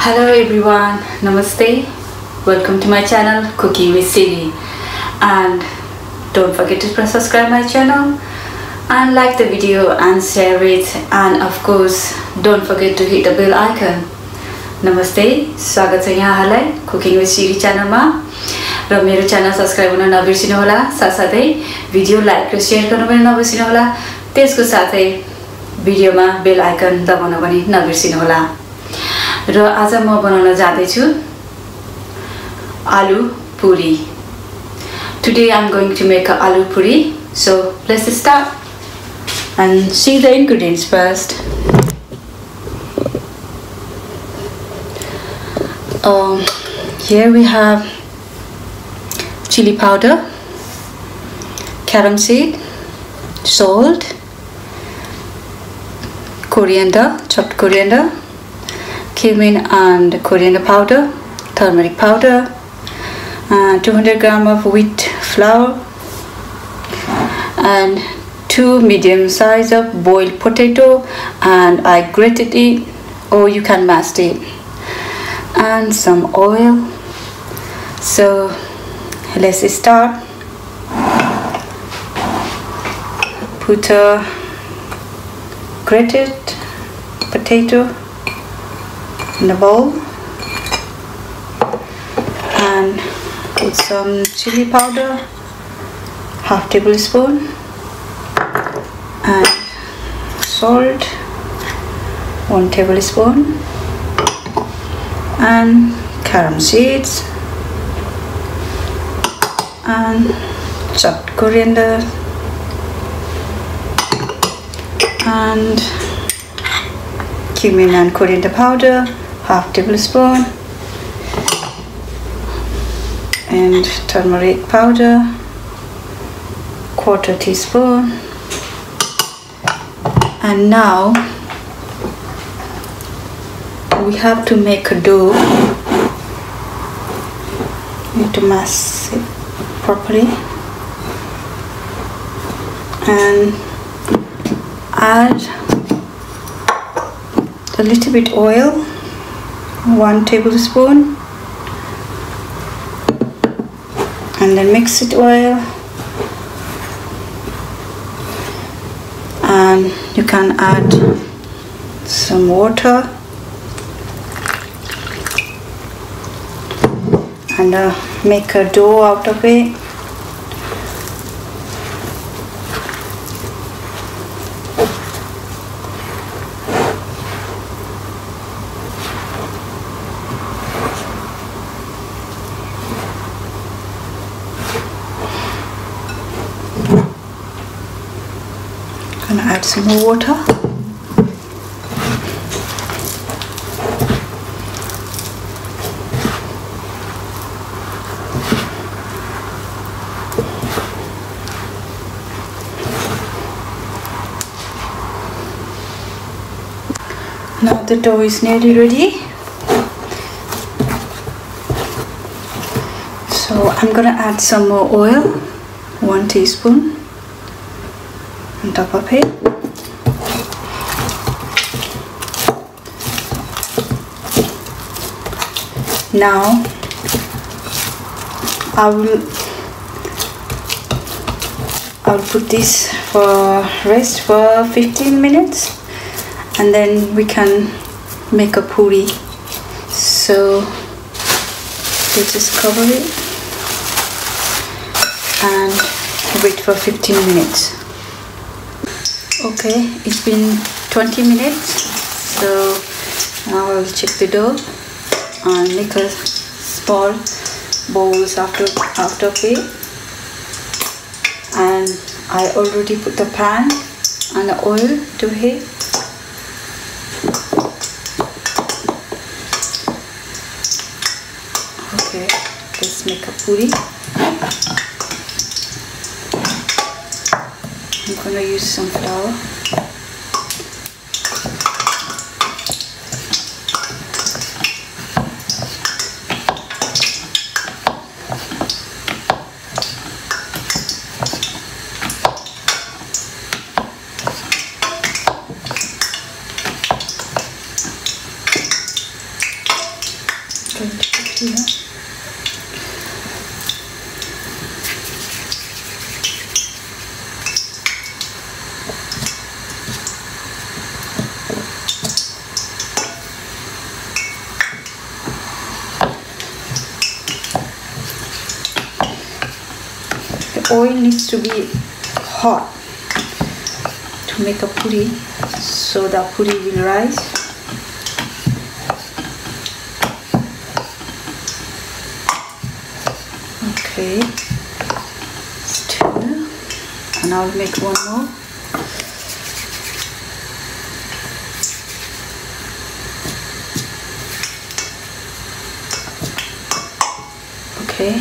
Hello everyone, Namaste. Welcome to my channel Cooking with Chilli, and don't forget to press subscribe my channel and like the video and share it, and of course don't forget to hit the bell icon. Namaste, स्वागत छ यहाँहरुलाई Cooking with Chilli channel मा र मेरो channel subscribe गर्न नबिर्सिनु होला, साथसाथै video like र share गर्न पनि नबिर्सिनु होला, त्यसको साथै भिडियोमा बेल आइकन दबाउन पनि नबिर्सिनु होला। र आज म बनाउन जाँदै छु aloo puri. Today I'm going to make a aloo puri. So let's start and see the ingredients first. Here we have chili powder, carom seed, salt, coriander, chopped coriander, cumin and coriander powder, turmeric powder, 200 grams of wheat flour, and 2 medium size of boiled potato, and I grated it, or you can mash it, and some oil. So let's start. Put a grated potato in a bowl and put some chili powder, half tablespoon, and salt, 1 tablespoon, and carom seeds, and chopped coriander, and cumin and coriander powder, half tablespoon, and turmeric powder, 1/4 teaspoon. And now we have to make a dough. Need to mash it properly and add a little bit oil, 1 tablespoon, and then mix it well, and you can add some water and make a dough out of it. Gonna add some more water. Now the dough is nearly ready. So I'm gonna add some more oil, 1 teaspoon on top of it. Now I'll put this for rest for 15 minutes, and then we can make a puri. So let's just cover it and wait for 15 minutes. Okay, it's been 20 minutes, so now I'll check the dough and make a small bowls after it. And I already put the pan and the oil to heat. Okay, let's make a puri. I'm gonna use some flour. here. The oil needs to be hot to make a puri, so the puri will rise. Okay, stir, and I'll make one more. Okay.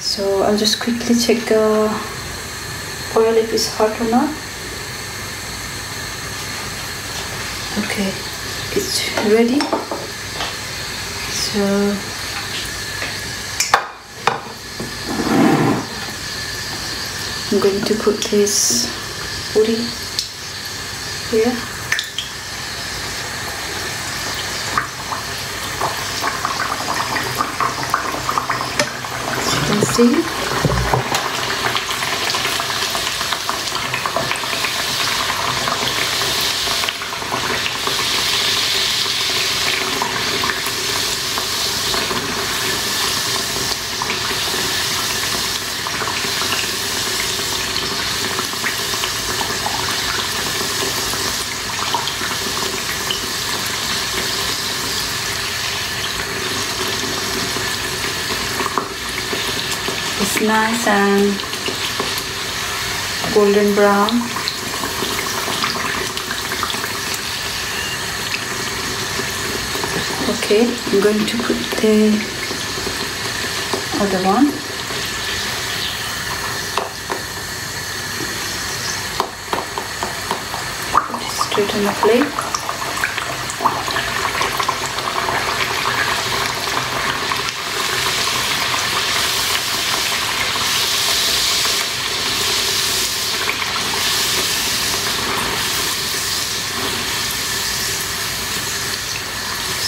So I'll just quickly check the oil if it's hot or not. Okay, it's ready. So I'm going to put this puri here. See? It's nice and golden brown. Okay, I'm going to put the other one. Put it straight on the plate.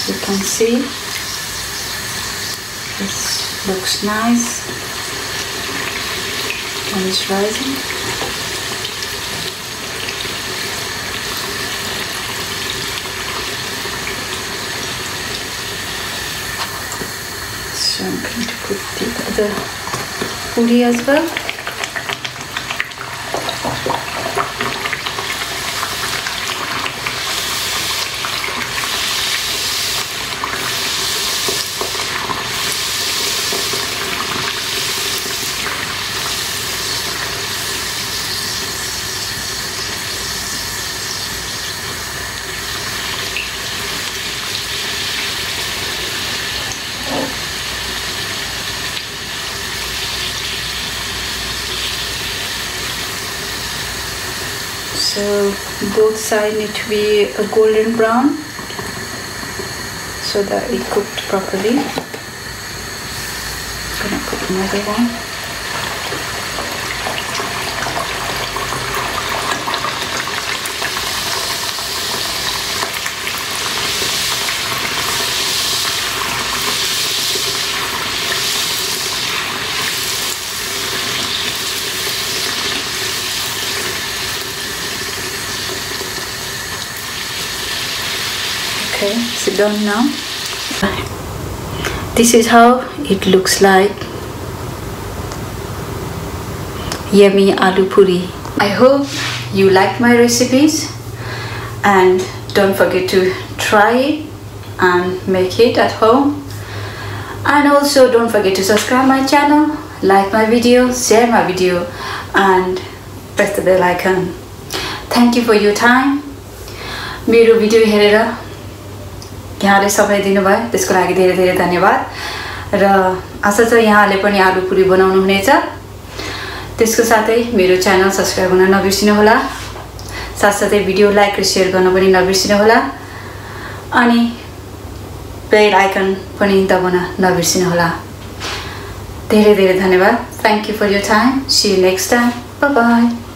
You can see this looks nice and it's rising. So I'm going to put the other puri as well. So both sides need to be a golden brown so that it cooked properly. I'm gonna put another one. Okay, sit down now. This is how it looks like. Yummy aloo puri. I hope you like my recipes and don't forget to try it and make it at home. And also don't forget to subscribe my channel, like my video, share my video and press the bell icon. Thank you for your time. मेरो video हेरेर यहाँले समय दिनुभयो त्यसको लागि धेरै धेरै धन्यवाद र आशा छ यहाँले पनि आलु पुरी बनाउनु हुनेछ। त्यसको साथै मेरो च्यानल सब्स्क्राइब गर्न नबिर्सिनु होला, साथसाथै भिडियो लाइक र शेयर गर्न पनि नबिर्सिनु होला। अनि बेल आइकन पनि दबाउन नबिर्सिनुहोला धेरै धेरै धन्यवाद Thank you for your time. See you next time. Bye bye.